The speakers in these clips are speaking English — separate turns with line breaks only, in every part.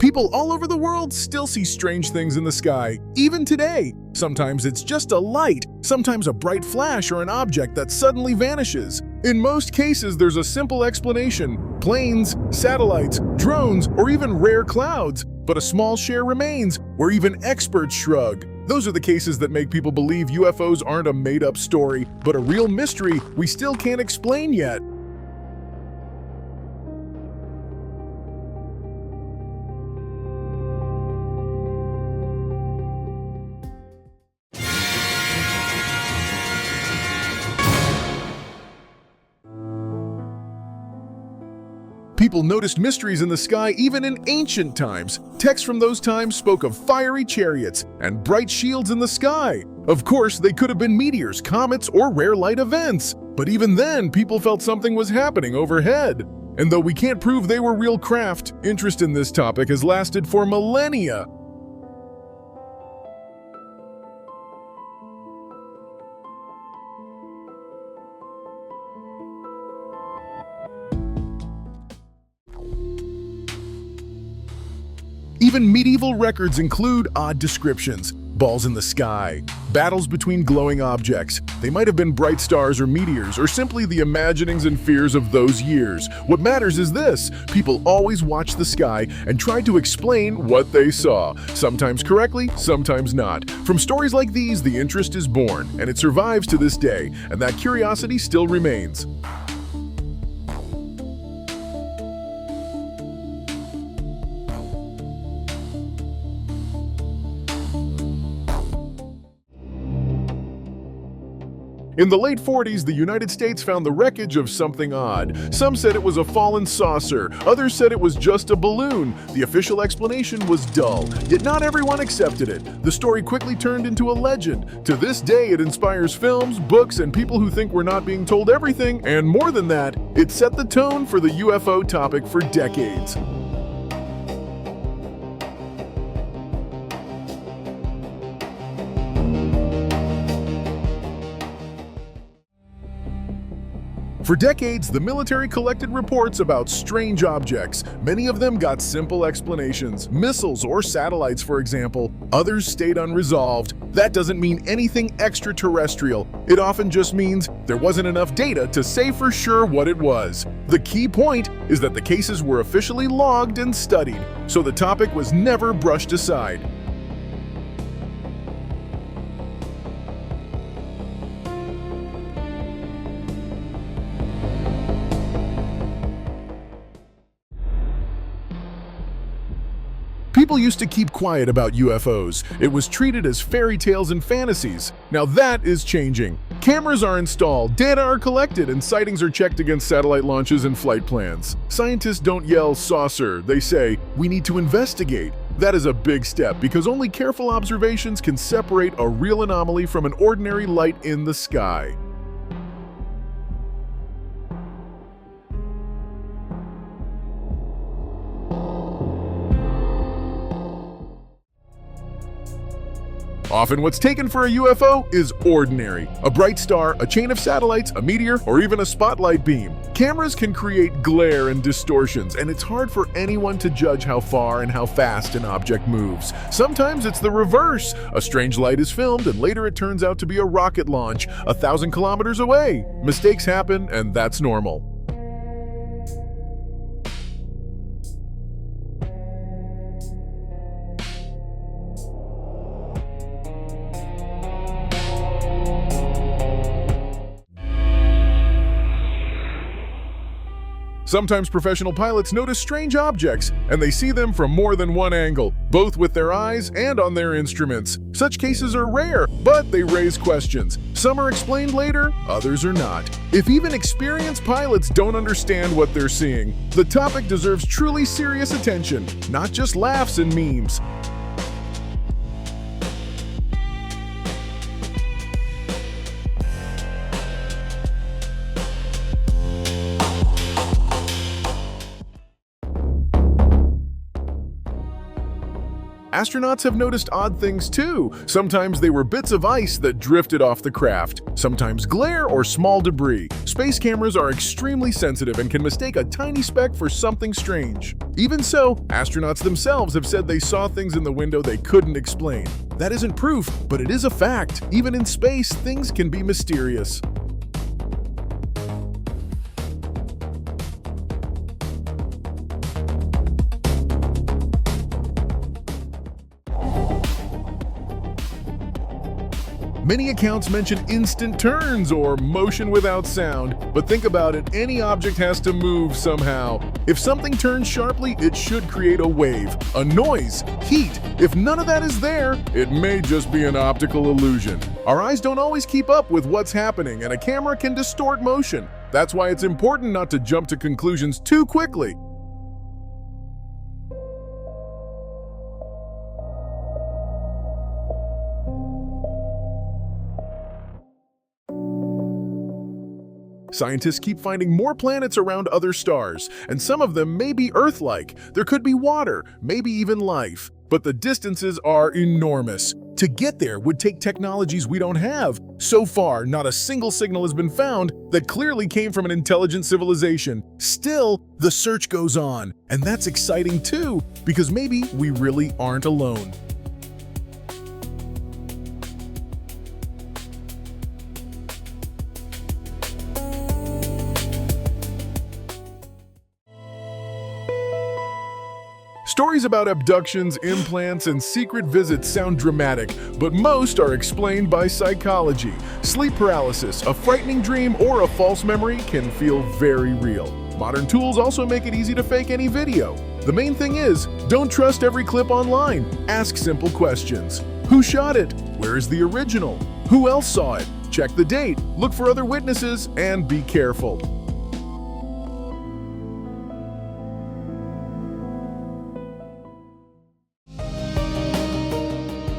People all over the world still see strange things in the sky, even today. Sometimes it's just a light, sometimes a bright flash or an object that suddenly vanishes. In most cases, there's a simple explanation: planes, satellites, drones, or even rare clouds. But a small share remains, where even experts shrug. Those are the cases that make people believe UFOs aren't a made-up story, but a real mystery we still can't explain yet. People noticed mysteries in the sky even in ancient times. Texts from those times spoke of fiery chariots and bright shields in the sky. Of course, they could have been meteors, comets, or rare light events. But even then, people felt something was happening overhead. And though we can't prove they were real craft, interest in this topic has lasted for millennia. Even medieval records include odd descriptions: balls in the sky, battles between glowing objects. They might have been bright stars or meteors, or simply the imaginings and fears of those years. What matters is this: people always watched the sky and tried to explain what they saw, sometimes correctly, sometimes not. From stories like these, the interest is born, and it survives to this day, and that curiosity still remains. In the late 40s, the United States found the wreckage of something odd. Some said it was a fallen saucer, others said it was just a balloon. The official explanation was dull, yet not everyone accepted it. The story quickly turned into a legend. To this day, it inspires films, books, and people who think we're not being told everything, and more than that, it set the tone for the UFO topic for decades. For decades, the military collected reports about strange objects. Many of them got simple explanations, missiles or satellites, for example. Others stayed unresolved. That doesn't mean anything extraterrestrial. It often just means there wasn't enough data to say for sure what it was. The key point is that the cases were officially logged and studied, so the topic was never brushed aside. People used to keep quiet about UFOs. It was treated as fairy tales and fantasies. Now that is changing. Cameras are installed, data are collected, and sightings are checked against satellite launches and flight plans. Scientists don't yell saucer, they say, "We need to investigate." That is a big step because only careful observations can separate a real anomaly from an ordinary light in the sky. Often what's taken for a UFO is ordinary. A bright star, a chain of satellites, a meteor, or even a spotlight beam. Cameras can create glare and distortions, and it's hard for anyone to judge how far and how fast an object moves. Sometimes it's the reverse. A strange light is filmed, and later it turns out to be a rocket launch 1,000 kilometers away. Mistakes happen, and that's normal. Sometimes professional pilots notice strange objects, and they see them from more than one angle, both with their eyes and on their instruments. Such cases are rare, but they raise questions. Some are explained later, others are not. If even experienced pilots don't understand what they're seeing, the topic deserves truly serious attention, not just laughs and memes. Astronauts have noticed odd things too. Sometimes they were bits of ice that drifted off the craft, sometimes glare or small debris. Space cameras are extremely sensitive and can mistake a tiny speck for something strange. Even so, astronauts themselves have said they saw things in the window they couldn't explain. That isn't proof, but it is a fact. Even in space, things can be mysterious. Many accounts mention instant turns or motion without sound, but think about it, any object has to move somehow. If something turns sharply, it should create a wave, a noise, heat. If none of that is there, it may just be an optical illusion. Our eyes don't always keep up with what's happening, and a camera can distort motion. That's why it's important not to jump to conclusions too quickly. Scientists keep finding more planets around other stars, and some of them may be Earth-like. There could be water, maybe even life. But the distances are enormous. To get there would take technologies we don't have. So far, not a single signal has been found that clearly came from an intelligent civilization. Still, the search goes on, and that's exciting too, because maybe we really aren't alone. Stories about abductions, implants, and secret visits sound dramatic, but most are explained by psychology. Sleep paralysis, a frightening dream, or a false memory can feel very real. Modern tools also make it easy to fake any video. The main thing is, don't trust every clip online. Ask simple questions. Who shot it? Where is the original? Who else saw it? Check the date, look for other witnesses, and be careful.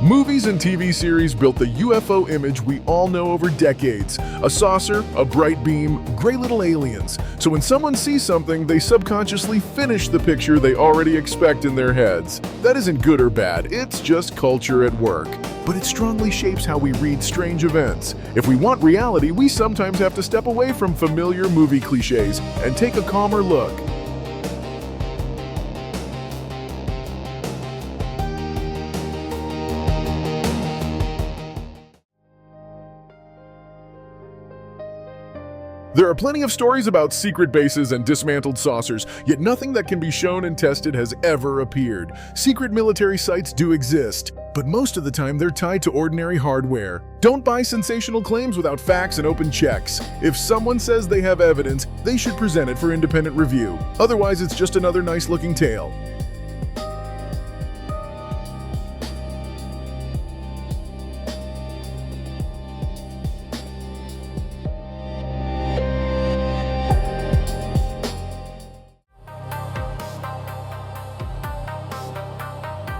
Movies and TV series built the UFO image we all know over decades. A saucer, a bright beam, gray little aliens. So when someone sees something, they subconsciously finish the picture they already expect in their heads. That isn't good or bad, it's just culture at work. But it strongly shapes how we read strange events. If we want reality, we sometimes have to step away from familiar movie cliches and take a calmer look. There are plenty of stories about secret bases and dismantled saucers, yet nothing that can be shown and tested has ever appeared. Secret military sites do exist, but most of the time they're tied to ordinary hardware. Don't buy sensational claims without facts and open checks. If someone says they have evidence, they should present it for independent review. Otherwise, it's just another nice-looking tale.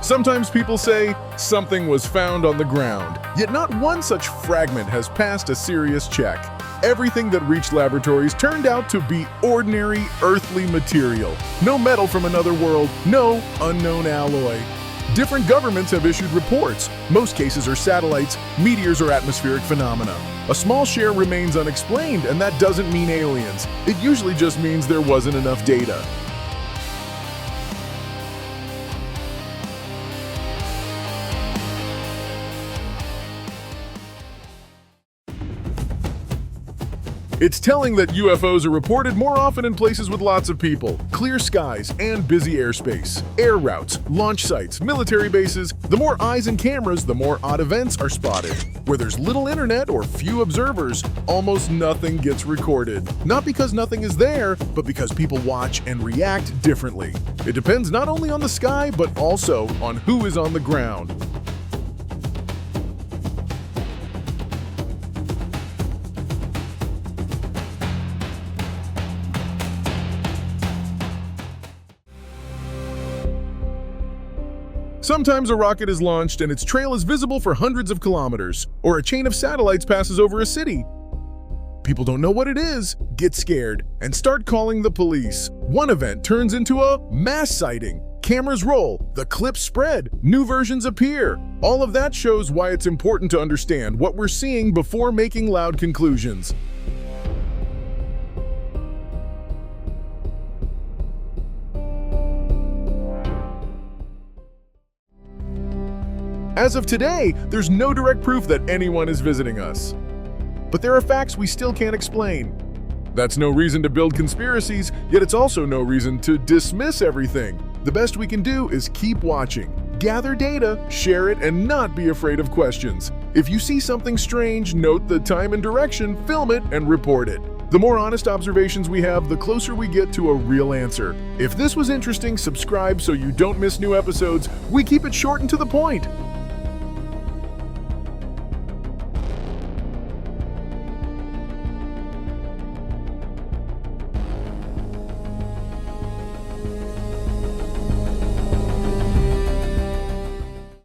Sometimes people say something was found on the ground, yet not one such fragment has passed a serious check. Everything that reached laboratories turned out to be ordinary earthly material. No metal from another world, no unknown alloy. Different governments have issued reports. Most cases are satellites, meteors, or atmospheric phenomena. A small share remains unexplained, and that doesn't mean aliens. It usually just means there wasn't enough data. It's telling that UFOs are reported more often in places with lots of people, clear skies, and busy airspace. Air routes, launch sites, military bases. The more eyes and cameras, the more odd events are spotted. Where there's little internet or few observers, almost nothing gets recorded. Not because nothing is there, but because people watch and react differently. It depends not only on the sky, but also on who is on the ground. Sometimes a rocket is launched and its trail is visible for hundreds of kilometers, or a chain of satellites passes over a city. People don't know what it is, get scared, and start calling the police. One event turns into a mass sighting. Cameras roll, the clips spread, new versions appear. All of that shows why it's important to understand what we're seeing before making loud conclusions. As of today, there's no direct proof that anyone is visiting us. But there are facts we still can't explain. That's no reason to build conspiracies, yet it's also no reason to dismiss everything. The best we can do is keep watching, gather data, share it, and not be afraid of questions. If you see something strange, note the time and direction, film it, and report it. The more honest observations we have, the closer we get to a real answer. If this was interesting, subscribe so you don't miss new episodes. We keep it short and to the point.